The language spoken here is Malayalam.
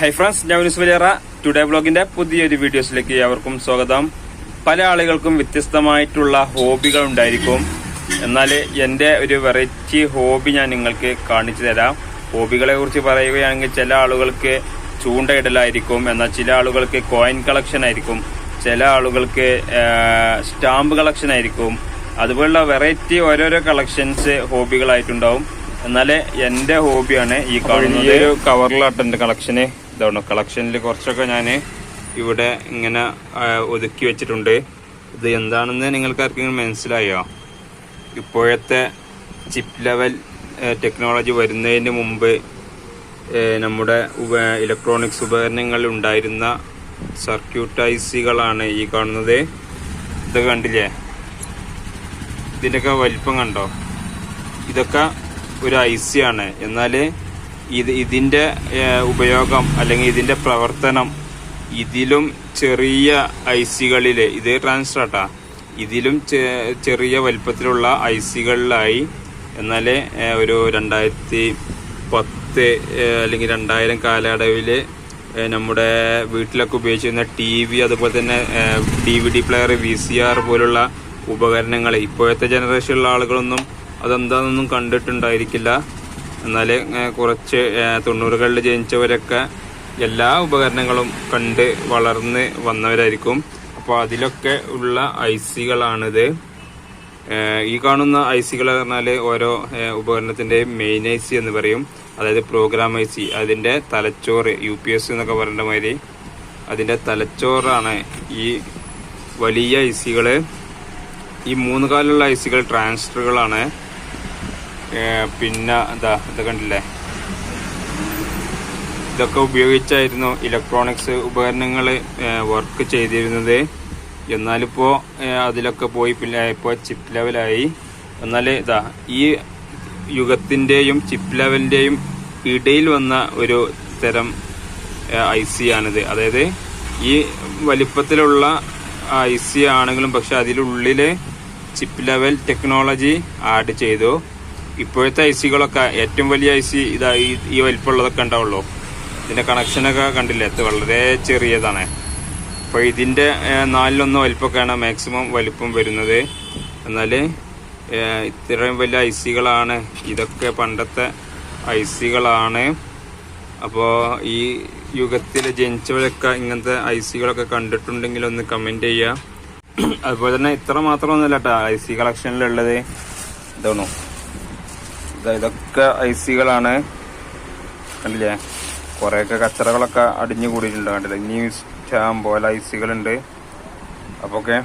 ഹൈ ഫ്രണ്ട്സ്, ഞാൻ വലിയറ ടുഡേ വ്ളോഗിന്റെ പുതിയൊരു വീഡിയോസിലേക്ക് അവർക്കും സ്വാഗതം. പല ആളുകൾക്കും വ്യത്യസ്തമായിട്ടുള്ള ഹോബികൾ ഉണ്ടായിരിക്കും. എന്നാൽ എൻ്റെ ഒരു വെറൈറ്റി ഹോബി ഞാൻ നിങ്ങൾക്ക് കാണിച്ചു തരാം. ഹോബികളെ കുറിച്ച് പറയുകയാണെങ്കിൽ ചില ആളുകൾക്ക് ചൂണ്ടയിടലായിരിക്കും, എന്നാൽ ചില ആളുകൾക്ക് കോയിൻ കളക്ഷൻ ആയിരിക്കും, ചില ആളുകൾക്ക് സ്റ്റാമ്പ് കളക്ഷൻ ആയിരിക്കും. അതുപോലുള്ള വെറൈറ്റി ഓരോരോ കളക്ഷൻസ് ഹോബികളായിട്ടുണ്ടാവും. എന്നാല് എന്റെ ഹോബിയാണ് ഈ കാണുന്നത്. ഈ ഒരു കവറിലാട്ട് എന്റെ കളക്ഷന് ഇതാണ്. കളക്ഷനിൽ കുറച്ചൊക്കെ ഞാൻ ഇവിടെ ഇങ്ങനെ ഒതുക്കി വെച്ചിട്ടുണ്ട്. ഇത് എന്താണെന്ന് നിങ്ങൾക്ക് ആർക്കെങ്കിലും മനസ്സിലായോ? ഇപ്പോഴത്തെ ചിപ്പ് ലെവൽ ടെക്നോളജി വരുന്നതിന് മുമ്പ് നമ്മുടെ ഇലക്ട്രോണിക്സ് ഉപകരണങ്ങളിൽ ഉണ്ടായിരുന്ന സർക്യൂട്ട് ഐസികളാണ് ഈ കാണുന്നത്. ഇത് കണ്ടില്ലേ? ഇതിൻ്റെയൊക്കെ വലിപ്പം കണ്ടോ? ഇതൊക്കെ ഒരു ഐസിയാണ്. എന്നാൽ ഇതിൻ്റെ ഉപയോഗം അല്ലെങ്കിൽ ഇതിൻ്റെ പ്രവർത്തനം ഇതിലും ചെറിയ ഐസികളിൽ, ഇത് ട്രാൻസ്ഫറാട്ടാ, ഇതിലും ചെറിയ വലിപ്പത്തിലുള്ള ഐസികളിലായി. എന്നാൽ ഒരു 2010 അല്ലെങ്കിൽ 2000 കാലയളവിൽ നമ്മുടെ വീട്ടിലൊക്കെ ഉപയോഗിച്ചിരുന്ന TV, അതുപോലെ തന്നെ DVD പ്ലെയർ, VCR പോലുള്ള ഉപകരണങ്ങൾ ഇപ്പോഴത്തെ ജനറേഷനിലുള്ള ആളുകളൊന്നും അതെന്താണെന്നൊന്നും കണ്ടിട്ടുണ്ടായിരിക്കില്ല. എന്നാൽ കുറച്ച് 90കളിൽ ജനിച്ചവരൊക്കെ എല്ലാ ഉപകരണങ്ങളും കണ്ട് വളർന്ന് വന്നവരായിരിക്കും. അപ്പോൾ അതിലൊക്കെ ഉള്ള ഐസികളാണിത്. ഈ കാണുന്ന ഐസികൾ പറഞ്ഞാൽ ഓരോ ഉപകരണത്തിൻ്റെയും മെയിൻ ഐസി എന്ന് പറയും. അതായത് പ്രോഗ്രാം ഐസി, അതിൻ്റെ തലച്ചോറ്, UPS എന്നൊക്കെ പറയുന്ന മാതിരി അതിൻ്റെ തലച്ചോറാണ് ഈ വലിയ ഐസികൾ. ഈ 3 കാലുള്ള ഐസികൾ ട്രാൻസിസ്റ്ററുകളാണ്. പിന്നെ ഇത് കണ്ടില്ലേ? ഇതൊക്കെ ഉപയോഗിച്ചായിരുന്നു ഇലക്ട്രോണിക്സ് ഉപകരണങ്ങൾ വർക്ക് ചെയ്തിരുന്നത്. എന്നാലിപ്പോൾ അതിലൊക്കെ പോയി ഇപ്പോൾ ചിപ്പ് ലെവലായി. എന്നാൽ ഈ യുഗത്തിൻ്റെയും ചിപ്പ് ലെവലിൻ്റെയും ഇടയിൽ വന്ന ഒരു തരം ഐസിയാണിത്. അതായത് ഈ വലിപ്പത്തിലുള്ള ഐസി ആണെങ്കിലും പക്ഷെ അതിലുള്ളിൽ ചിപ്പ് ലെവൽ ടെക്നോളജി ആഡ് ചെയ്തു. ഇപ്പോഴത്തെ ഐസികളൊക്കെ ഏറ്റവും വലിയ ഐസി ഈ വലിപ്പമുള്ളതൊക്കെ ഉണ്ടാവുള്ളൂ. ഇതിൻ്റെ കണക്ഷനൊക്കെ കണ്ടില്ലേ? ഇത് വളരെ ചെറിയതാണ്. അപ്പോൾ ഇതിൻ്റെ 4/1 വലിപ്പമൊക്കെയാണ് മാക്സിമം വലിപ്പം വരുന്നത്. എന്നാൽ ഇത്രയും വലിയ ഐസികളാണ്. ഇതൊക്കെ പണ്ടത്തെ ഐസികളാണ്. അപ്പോൾ ഈ യുഗത്തിൽ ജനിച്ചവരൊക്കെ ഇങ്ങനത്തെ ഐസികളൊക്കെ കണ്ടിട്ടുണ്ടെങ്കിൽ ഒന്ന് കമൻറ്റ് ചെയ്യുക. അതുപോലെ തന്നെ ഇത്ര മാത്രമൊന്നുമല്ല കേട്ടോ ഐസി കളക്ഷനിലുള്ളത്. ഇതാണോ? ഇതൊക്കെ ഐസികളാണ്. കണ്ടില്ലേ? കുറേയൊക്കെ കച്ചറകളൊക്കെ അടിഞ്ഞു കൂടിയിട്ടുണ്ട്. കണ്ടില്ലേ? ഇനി ഇഷ്ടം പോലെ ഐസികളുണ്ട്. അപ്പോൾ ഓക്കെ.